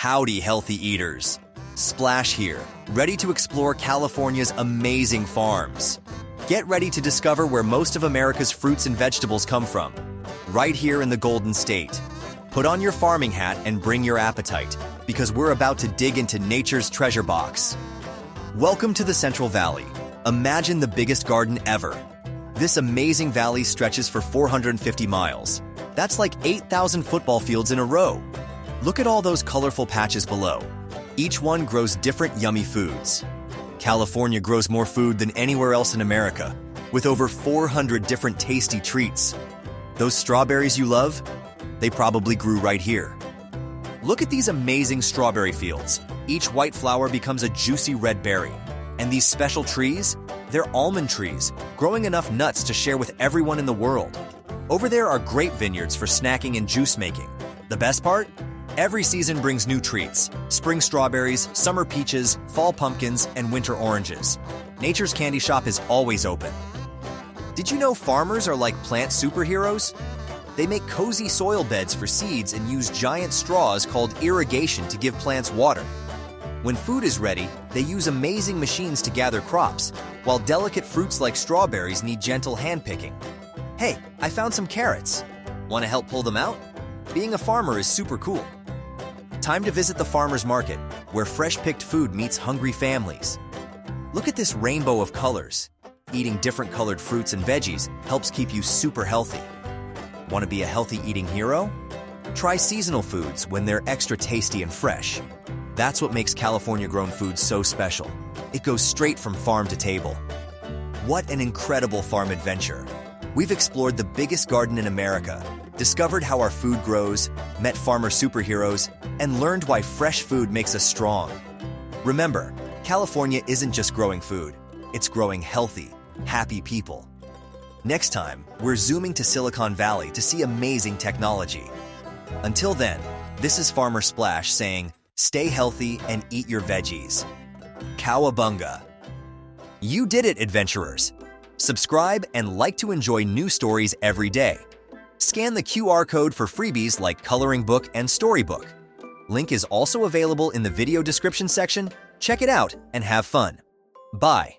Howdy, healthy eaters. Splash here, ready to explore California's amazing farms. Get ready to discover where most of America's fruits and vegetables come from, right here in the Golden State. Put on your farming hat and bring your appetite, because we're about to dig into nature's treasure box. Welcome to the Central Valley. Imagine the biggest garden ever. This amazing valley stretches for 450 miles. That's like 8,000 football fields in a row. Look at all those colorful patches below. Each one grows different yummy foods. California grows more food than anywhere else in America, with over 400 different tasty treats. Those strawberries you love? They probably grew right here. Look at these amazing strawberry fields. Each white flower becomes a juicy red berry. And these special trees? They're almond trees, growing enough nuts to share with everyone in the world. Over there are grape vineyards for snacking and juice making. The best part? Every season brings new treats. Spring strawberries, summer peaches, fall pumpkins, and winter oranges. Nature's candy shop is always open. Did you know farmers are like plant superheroes? They make cozy soil beds for seeds and use giant straws called irrigation to give plants water. When food is ready, they use amazing machines to gather crops, while delicate fruits like strawberries need gentle handpicking. Hey, I found some carrots. Want to help pull them out? Being a farmer is super cool. Time to visit the farmer's market, where fresh-picked food meets hungry families. Look at this rainbow of colors. Eating different colored fruits and veggies helps keep you super healthy. Want to be a healthy eating hero? Try seasonal foods when they're extra tasty and fresh. That's what makes California-grown food so special. It goes straight from farm to table. What an incredible farm adventure. We've explored the biggest garden in America, discovered how our food grows, met farmer superheroes, and learned why fresh food makes us strong. Remember, California isn't just growing food, it's growing healthy, happy people. Next time, we're zooming to Silicon Valley to see amazing technology. Until then, this is Farmer Splash saying, stay healthy and eat your veggies. Cowabunga! You did it, adventurers! Subscribe and like to enjoy new stories every day. Scan the QR code for freebies like Coloring Book and Storybook. Link is also available in the video description section. Check it out and have fun. Bye.